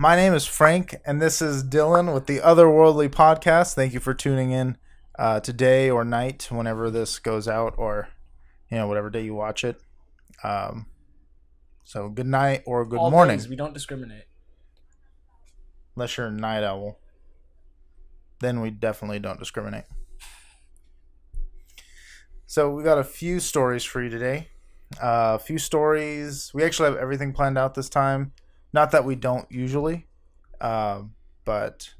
My name is Frank, and this is Dylan with the Otherworldly Podcast. Thank you for tuning in today or night, whenever this goes out, or whatever day you watch it. So good night or good All morning, days, we don't discriminate. unless you're a night owl. Then we definitely don't discriminate. So we got a few stories for you today. A few stories. We actually have everything planned out this time. Not that we don't usually, but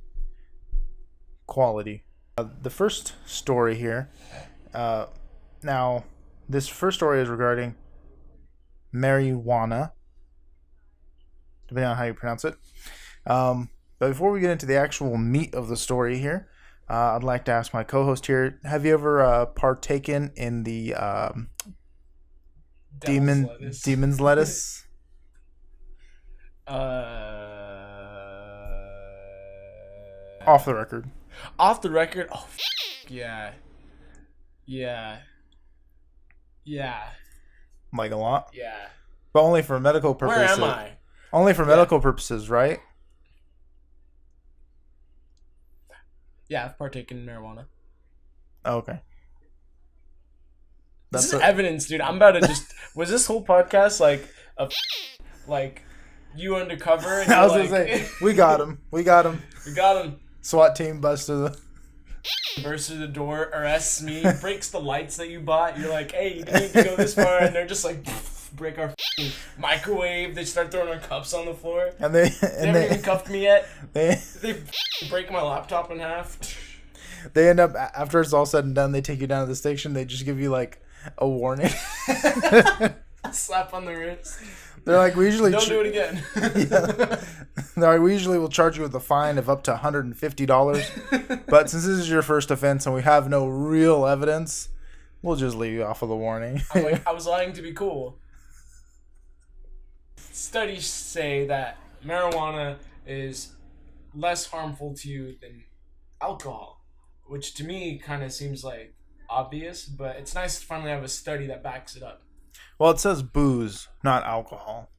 quality. The first story here. Now, this first story is regarding marijuana, depending on how you pronounce it. But before we get into the actual meat of the story here, I'd like to ask my co-host here: have you ever partaken in the demon's lettuce? Off the record. Off the record? Oh, yeah. Like a lot? Yeah. But only for medical purposes. Where am I? Only for medical purposes, right? Yeah, I've partaken in marijuana. Oh, okay. This is evidence, dude. I'm about to just... Was this whole podcast like you undercover? And I was going to say, we got him. We got him. SWAT team busted bursts through the door, arrests me, breaks the lights that you bought. You're like, hey, you didn't need to go this far. And they're just like, break our microwave. They start throwing our cups on the floor. And they haven't even cuffed me yet. They break my laptop in half. They end up, after it's all said and done, they take you down to the station. They just give you like a warning. Slap on the wrist. They're like, we usually don't do it again. Yeah. They're like, we usually will charge you with a fine of up to $150, but since this is your first offense and we have no real evidence, we'll just leave you off of the warning. I'm like, I was lying to be cool. Studies say that marijuana is less harmful to you than alcohol, which to me kind of seems like obvious, but it's nice to finally have a study that backs it up. Well, it says booze, not alcohol.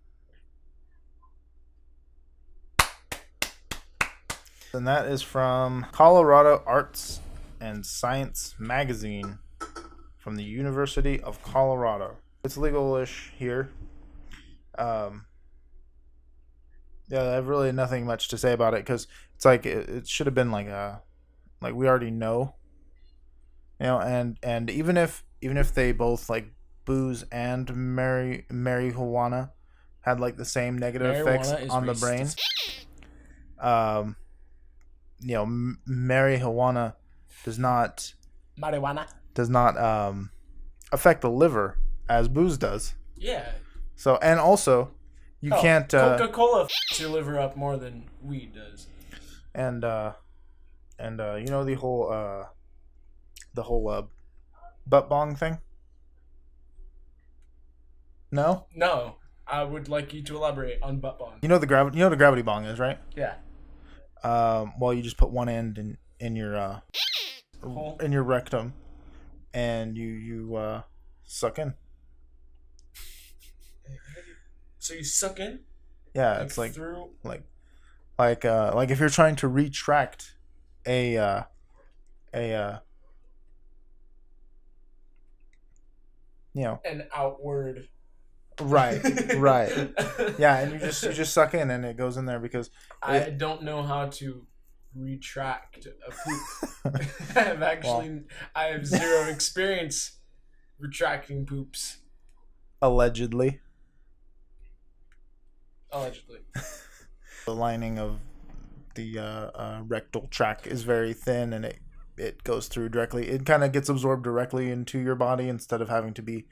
And that is from Colorado Arts and Science Magazine from the University of Colorado. It's legal-ish here. Yeah, I have really nothing much to say about it because it's like it should have been like we already know, and even if they both like booze and marijuana had like the same negative effects on the brain. Marijuana does not affect the liver as booze does. Yeah. So, and also you can't Coca-Cola f***s your liver up more than weed does. And the whole butt bong thing. No? No. I would like you to elaborate on butt bong. You know what a gravity bong is, right? Yeah. Well, you just put one end in your rectum, and you suck in. So you suck in? Yeah, it's like through like if you're trying to retract an outward. Right. Yeah, and you just suck in and it goes in there because I don't know how to retract a poop. I have zero experience retracting poops. Allegedly. The lining of the rectal tract is very thin and it goes through directly. It kind of gets absorbed directly into your body instead of having to be,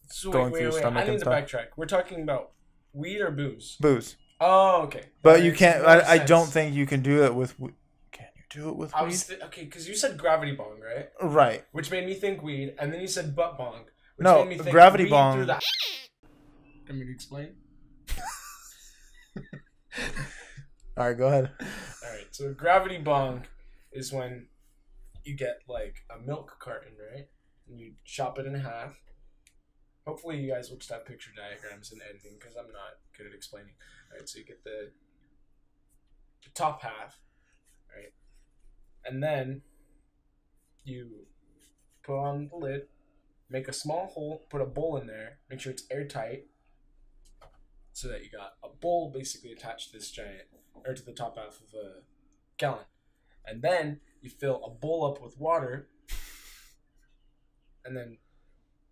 So going through your stomach I need and to stuff. backtrack. We're talking about weed or booze? Booze. Oh, okay. But you can't. I don't think you can do it with. Can you do it with weed? Okay, because you said gravity bong, right? Right. Which made me think weed, and then you said butt bong. Which No, made me think gravity weed bong. Through the... Can we explain? All right, go ahead. All right, so gravity bong is when you get like a milk carton, right? And you chop it in half. Hopefully you guys will just have picture diagrams and editing because I'm not good at explaining. All right, so you get the the top half, right? And then you put on the lid, make a small hole, put a bowl in there, make sure it's airtight, so that you got a bowl basically attached to this giant, or to the top half of a gallon. And then you fill a bowl up with water, and then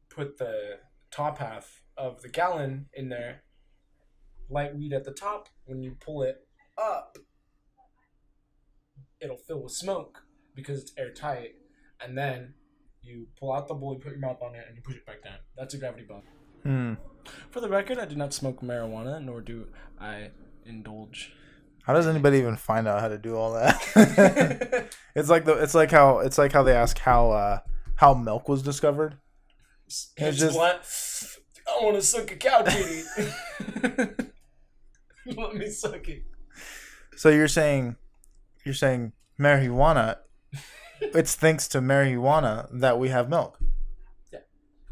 put the top half of the gallon in there, light weed at the top. When you pull it up, it'll fill with smoke because it's airtight. And then you pull out the bowl, you put your mouth on it, and you push it back down. That's a gravity bomb. Hmm. For the record, I do not smoke marijuana, nor do I indulge. How does anybody even find out how to do all that? It's like how they ask how milk was discovered. It's just blunt. I want to suck a cow titty. Let me suck it. So you're saying marijuana? It's thanks to marijuana that we have milk. Yeah.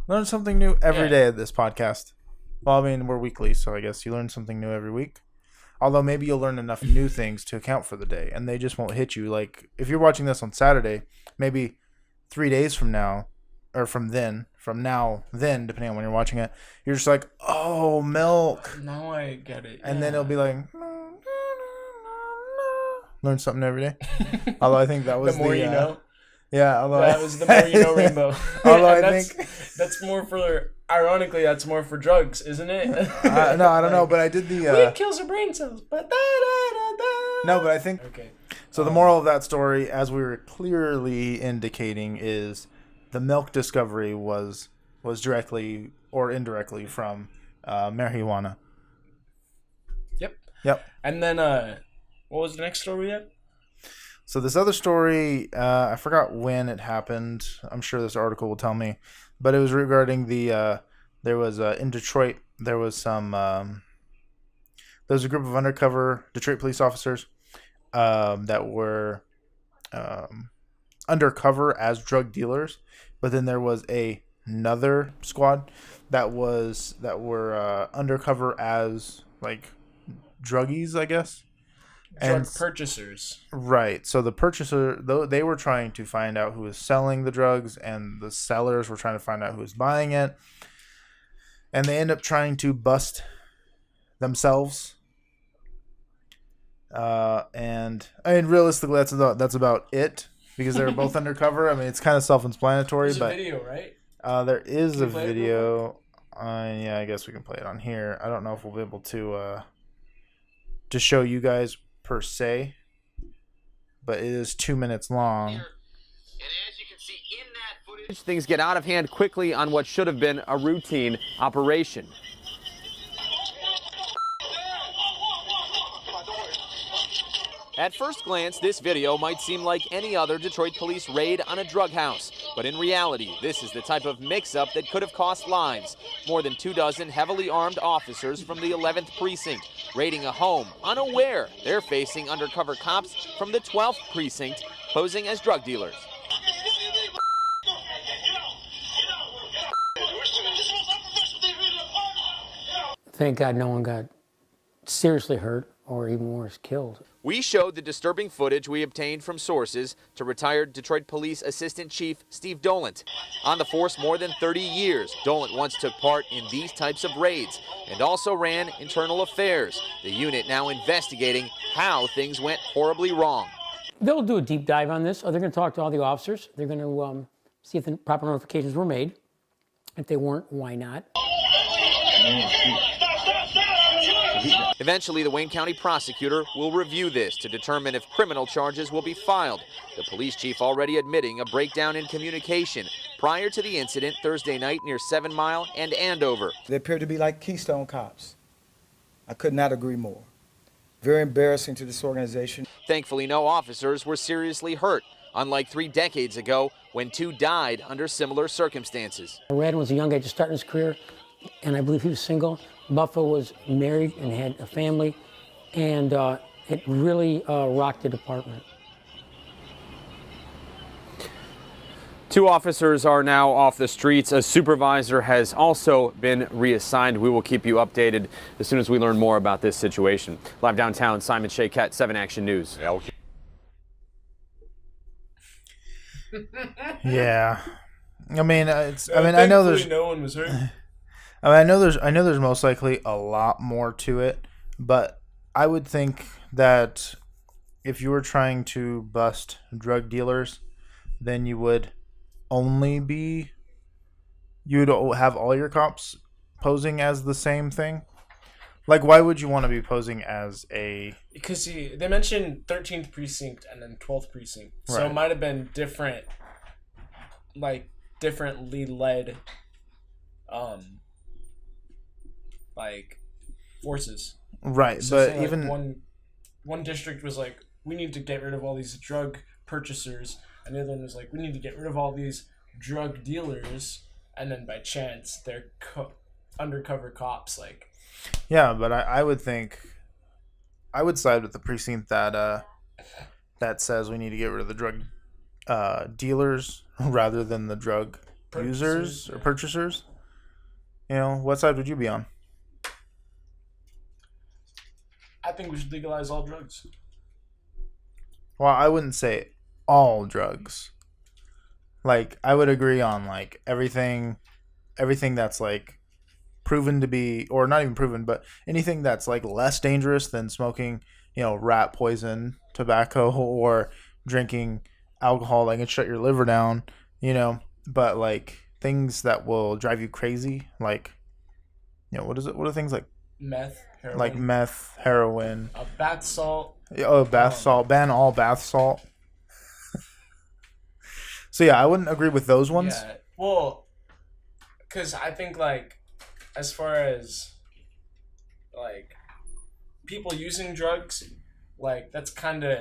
Learn something new every day of this podcast. Well, I mean, we're weekly, so I guess you learn something new every week. Although maybe you'll learn enough new things to account for the day, and they just won't hit you. Like, if you're watching this on Saturday, maybe 3 days from now, or from then, depending on when you're watching it, you're just like, oh, milk. Now I get it. And then it'll be like, learn something every day. Although I think that was the more you know. Yeah, that was the more you know rainbow. Although I think that's more for, ironically, that's more for drugs, isn't it? No, I don't know, but I did the weed kills your brain cells. But no, but I think okay. So the moral of that story, as we were clearly indicating, is the milk discovery was directly or indirectly from marijuana. Yep. And then what was the next story we had? So this other story, I forgot when it happened. I'm sure this article will tell me, but it was regarding the there was in Detroit, there was a group of undercover Detroit police officers that were undercover as drug dealers, but then there was another squad that were undercover as like druggies, I guess. Drug purchasers. Right. So the purchaser, though, they were trying to find out who was selling the drugs, and the sellers were trying to find out who was buying it. And they end up trying to bust themselves. And I mean, realistically, that's about it, because they were both undercover. I mean, it's kind of self-explanatory. There's but a video, right? There is a video. Yeah, I guess we can play it on here. I don't know if we'll be able to show you guys per se, but it is 2 minutes long. And as you can see in that footage, things get out of hand quickly on what should have been a routine operation. At first glance, this video might seem like any other Detroit police raid on a drug house. But in reality, this is the type of mix-up that could have cost lives. More than 24 heavily armed officers from the 11th Precinct raiding a home, unaware they're facing undercover cops from the 12th Precinct posing as drug dealers. Thank God no one got seriously hurt or even worse, killed. We showed the disturbing footage we obtained from sources to retired Detroit Police Assistant Chief Steve Dolant. On the force more than 30 years, Dolant once took part in these types of raids and also ran internal affairs, the unit now investigating how things went horribly wrong. They'll do a deep dive on this. They're going to talk to all the officers. They're going to see if the proper notifications were made. If they weren't, why not? Eventually, the Wayne County prosecutor will review this to determine if criminal charges will be filed. The police chief already admitting a breakdown in communication prior to the incident Thursday night near 7 Mile and Andover. They appear to be like Keystone cops. I could not agree more. Very embarrassing to this organization. Thankfully, no officers were seriously hurt, unlike 3 decades ago when 2 died under similar circumstances. Radin was a young guy just starting his career, and I believe he was single. Buffa was married and had a family, and it really rocked the department. 2 officers are now off the streets. A supervisor has also been reassigned. We will keep you updated as soon as we learn more about this situation. Live downtown, Simon Shayket, 7 Action News. Yeah. I mean, I know there's no one was hurt. I mean, I know there's most likely a lot more to it, but I would think that if you were trying to bust drug dealers, then you would have all your cops posing as the same thing. Like, why would you want to be posing as a... Because they mentioned 13th precinct and then 12th precinct, so Right. it might have been different, like differently led, like forces. Right, So but say, like, even... one district was like, we need to get rid of all these drug purchasers, and the other one was like, we need to get rid of all these drug dealers, and then by chance they're undercover cops. Like, Yeah, but I would think... I would side with the precinct that says we need to get rid of the drug dealers rather than the drug users or purchasers. You know, what side would you be on? I think we should legalize all drugs. Well, I wouldn't say all drugs. Like, I would agree on like everything that's like proven to be, or not even proven, but anything that's like less dangerous than smoking, you know, rat poison, tobacco, or drinking alcohol that can shut your liver down, you know. But like things that will drive you crazy, like, you know, what is it? What are things like? Meth, heroin, Like meth, heroin. bath salt. Oh, bath salt. Ban all bath salt. So yeah, I wouldn't agree with those ones. Yeah, well, because I think like, as far as like people using drugs, like that's kind of,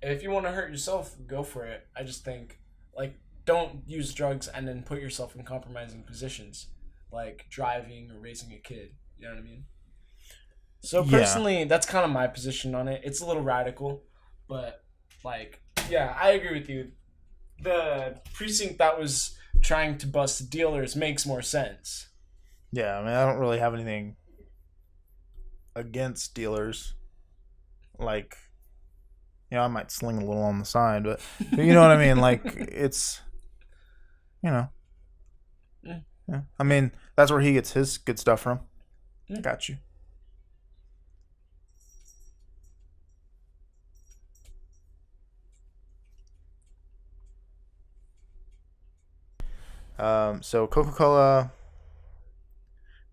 if you want to hurt yourself, go for it. I just think like, don't use drugs and then put yourself in compromising positions, like driving or raising a kid. You know what I mean? So personally, that's kind of my position on it. It's a little radical, but like, yeah, I agree with you. The precinct that was trying to bust dealers makes more sense. Yeah, I mean, I don't really have anything against dealers. Like, you know, I might sling a little on the side, but you know what I mean? Like, it's, you know. Yeah. I mean, that's where he gets his good stuff from. Got you. So Coca-Cola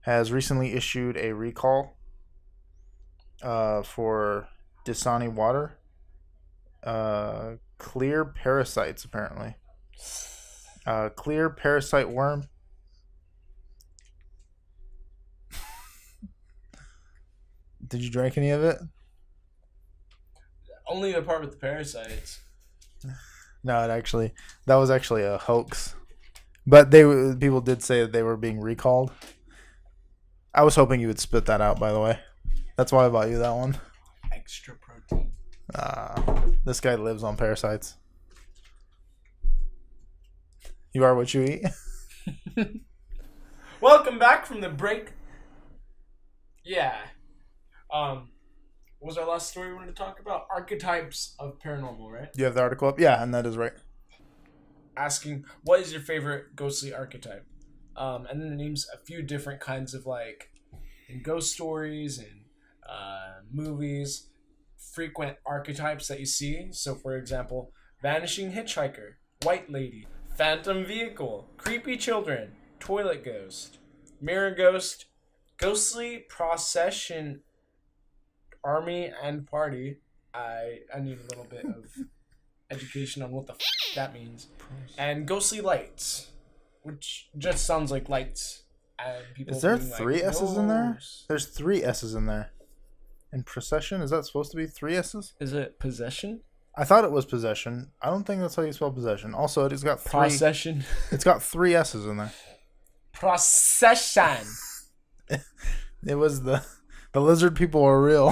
has recently issued a recall for Dasani water. Clear parasites, apparently. Clear parasite worm. Did you drink any of it? Only the part with the parasites. No, that was actually a hoax. But people did say that they were being recalled. I was hoping you would spit that out, by the way. That's why I bought you that one. Extra protein. This guy lives on parasites. You are what you eat. Welcome back from the break. Yeah. What was our last story we wanted to talk about? Archetypes of paranormal, right? Do you have the article up? Yeah, and that is right. Asking, what is your favorite ghostly archetype? And then it names a few different kinds of, like, in ghost stories and movies, frequent archetypes that you see. So, for example, vanishing hitchhiker, white lady, phantom vehicle, creepy children, toilet ghost, mirror ghost, ghostly procession, army and party. I need a little bit of education on what the that means. And ghostly lights, which just sounds like lights. And people Is there being three like, S's in there? "Ghosts." There's 3 S's in there. In procession, is that supposed to be 3 S's? Is it possession? I thought it was possession. I don't think that's how you spell possession. Also, it's got 3. Procession. It's got 3 S's in there. Procession. It was the lizard people are real.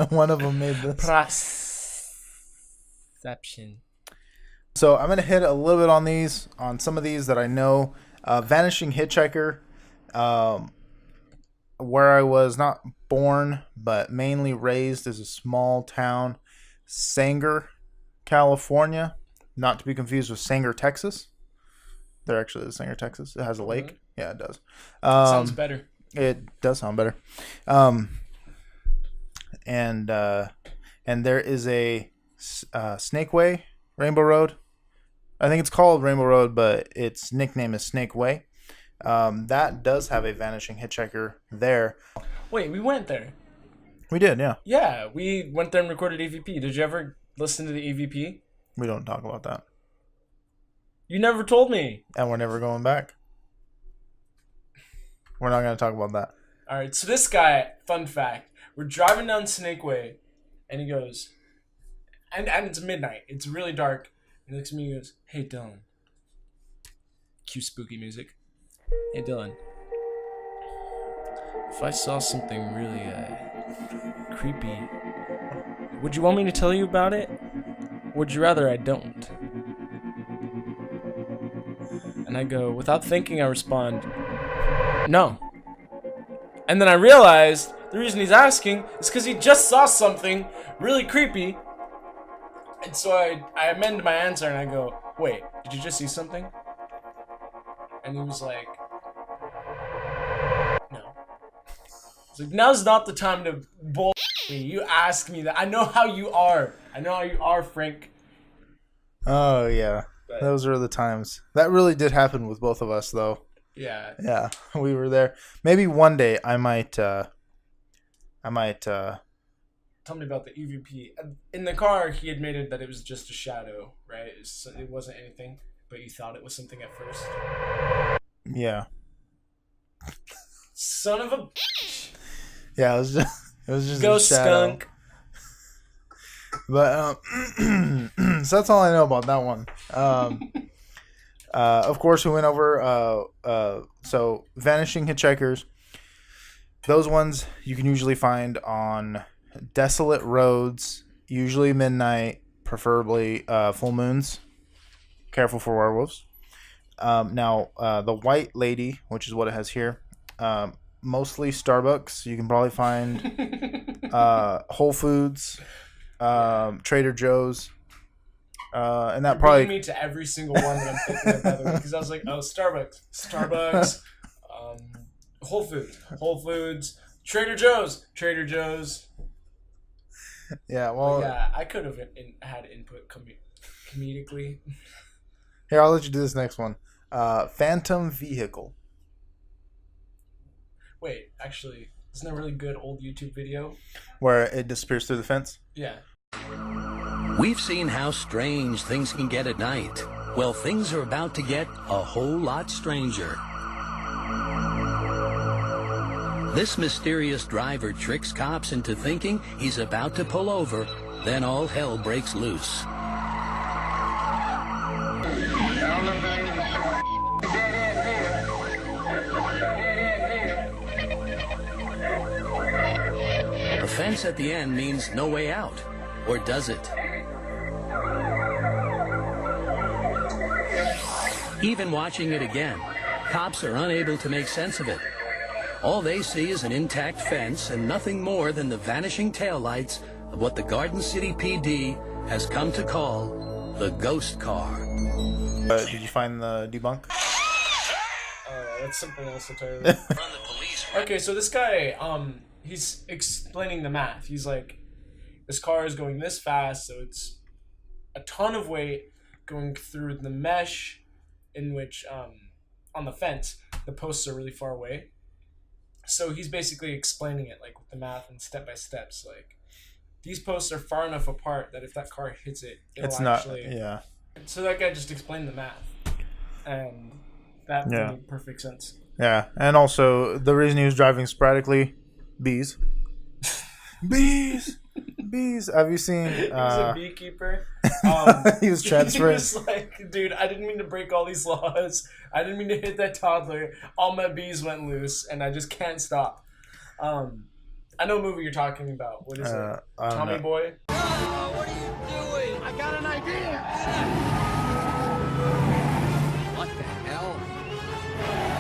One of them made this. Perception. So I'm going to hit a little bit on some of these that I know. Vanishing Hitchhiker, where I was not born, but mainly raised, is a small town, Sanger, California. Not to be confused with Sanger, Texas. There actually is Sanger, Texas. It has a lake. Mhm. Yeah, it does. Sounds better. It does sound better. And there is a Snake Way, Rainbow Road. I think it's called Rainbow Road, but its nickname is Snake Way. That does have a vanishing hitchhiker there. Wait, we went there. We did, yeah. Yeah, we went there and recorded EVP. Did you ever listen to the EVP? We don't talk about that. You never told me. And we're never going back. We're not going to talk about that. All right, so this guy, fun fact, we're driving down Snake Way, and he goes, and it's midnight. It's really dark. He looks at me and goes, "Hey, Dylan." Cue spooky music. "Hey, Dylan. If I saw something really creepy, would you want me to tell you about it? Or would you rather I don't?" And I go, without thinking, I respond, "No." And then I realized the reason he's asking is because he just saw something really creepy. And so I amend my answer and I go, "Wait, did you just see something?" And he was like, "No." It's like, now's not the time to bull me. You ask me that. I know how you are. I know how you are, Frank. Oh, yeah. But, Those are the times. That really did happen with both of us, though. yeah. Yeah, we were there. Maybe one day I might Tell me about the EVP. In the car, he admitted that it was just a shadow, right? It wasn't anything, but you thought it was something at first. yeah. Son of a bitch. Yeah, it was just Go a shadow. skunk. But so that's all I know about that one. Of course, we went over so vanishing hitchhikers. Those ones you can usually find on desolate roads, usually midnight, preferably full moons. Careful for werewolves. Now, the White Lady, which is what it has here, mostly Starbucks. You can probably find Whole Foods, Trader Joe's, and that You're probably bringing me to every single one that I'm thinking of, by the way, because I was like, oh, Starbucks, Whole Foods, Trader Joe's. yeah. Well, Yeah, I could have had input comedically. here, I'll let you do this next one. Phantom Vehicle. Wait, actually, isn't that a really good old YouTube video? Where it disappears through the fence? Yeah. We've seen how strange things can get at night. Well, things are about to get a whole lot stranger. This mysterious driver tricks cops into thinking he's about to pull over, then all hell breaks loose. The fence at the end means no way out, or does it? Even watching it again, cops are unable to make sense of it. All they see is an intact fence and nothing more than the vanishing taillights of what the Garden City PD has come to call the ghost car. Did you find the debunk? That's something else entirely. Okay, so this guy, he's explaining the math. He's like, this car is going this fast, so it's a ton of weight going through the mesh in which, on the fence, the posts are really far away. So he's basically explaining it like with the math and step by steps. Like, these posts are far enough apart that if that car hits it, It's it'll actually... not. Yeah. So that guy just explained the math, and that made perfect sense. Yeah, and also the reason he was driving sporadically, bees. Bees. Have you seen? He was a beekeeper. He was transferring. He was like, dude, I didn't mean to break all these laws. I didn't mean to hit that toddler. All my bees went loose, and I just can't stop. I know what movie you're talking about. What is it? I don't Tommy know. Boy? What are you doing? I got an idea. What the hell?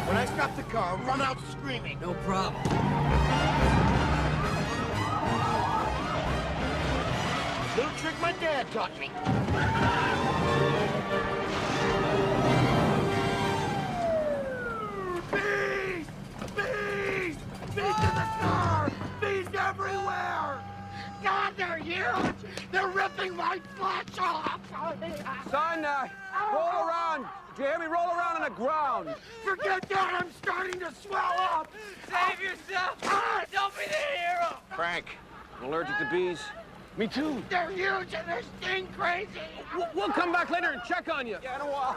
When I stop the car, run out screaming. No problem. Little trick my dad taught me. Bees! Bees! Bees in the car! Bees everywhere! God, they're huge! They're ripping my flesh off! Son, roll around. Do you hear me? Roll around on the ground. Forget that! I'm starting to swell up! Save yourself. Don't be the hero. Frank, I'm allergic to bees. Me too. They're huge and they sting crazy! We'll come back later and check on you. Yeah, in a while.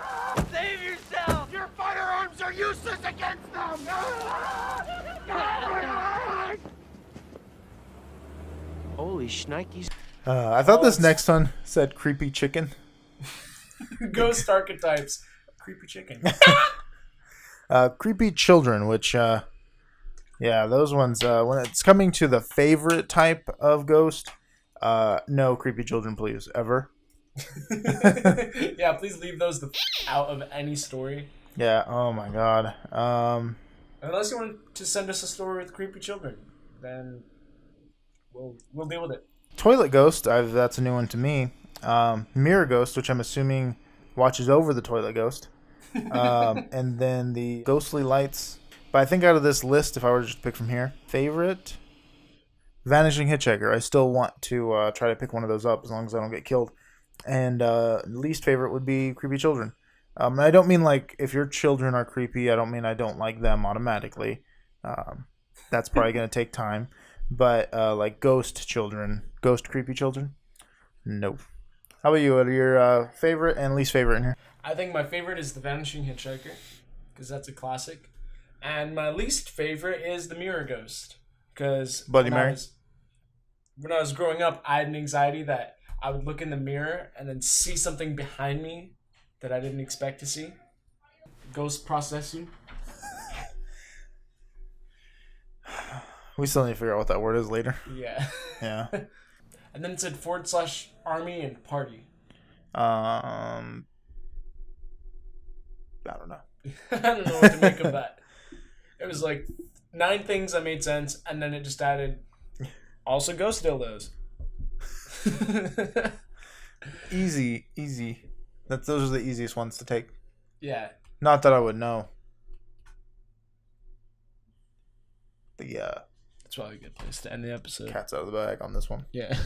Save yourself. Your firearms are useless against them! Holy shnikes. I thought this next one said creepy chicken. Ghost archetypes. Creepy chicken. Creepy children, which, yeah, those ones, when it's coming to the favorite type of ghost, no creepy children, please, ever. Yeah, please leave those out of any story. Yeah, oh my god. Unless you want to send us a story with creepy children, then we'll deal with it. Toilet ghost, that's a new one to me. Mirror ghost, which I'm assuming watches over the toilet ghost. And then the ghostly lights. But I think out of this list, if I were to just pick from here, favorite, vanishing hitchhiker. I still want to try to pick one of those up as long as I don't get killed. And least favorite would be creepy children. And I don't mean like if your children are creepy, I don't mean I don't like them automatically. That's probably going to take time. But like ghost children, ghost creepy children, nope. How about you? What are your favorite and least favorite in here? I think my favorite is the Vanishing Hitchhiker, because that's a classic. And my least favorite is the Mirror Ghost, because Bloody Mary? When I was growing up, I had an anxiety that I would look in the mirror and then see something behind me that I didn't expect to see. Ghost processing. We still need to figure out what that word is later. Yeah. Yeah. And then it said /army and party. I don't know. I don't know what to make of that. It was like 9 things that made sense, and then it just added also ghost dildos. Easy. Those are the easiest ones to take. Yeah. Not that I would know. But yeah. That's probably a good place to end the episode. Cat's out of the bag on this one. Yeah.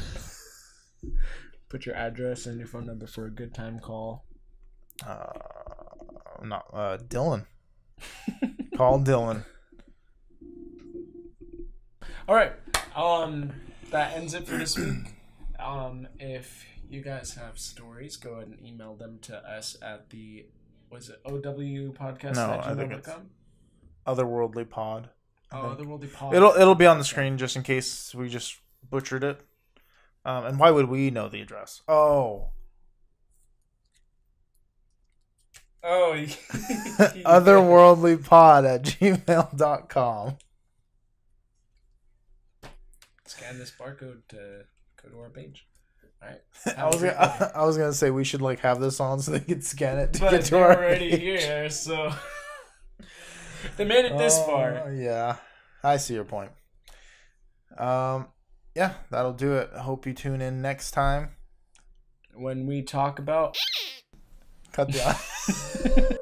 Put your address and your phone number for a good time call. Dylan. Call Dylan. All right. That ends it for this week. If you guys have stories, go ahead and email them to us at the owpodcast@gmail.com. Otherworldly Pod. Otherworldly Pod. It'll be on the screen just in case we just butchered it. And why would we know the address? Otherworldlypod@gmail.com. Scan this barcode to go to our page. All right. I was gonna say we should like have this on so they could scan it to but get to they're our already page. here, so they made it this far. Yeah, I see your point. Yeah, that'll do it. I hope you tune in next time When we talk about cut the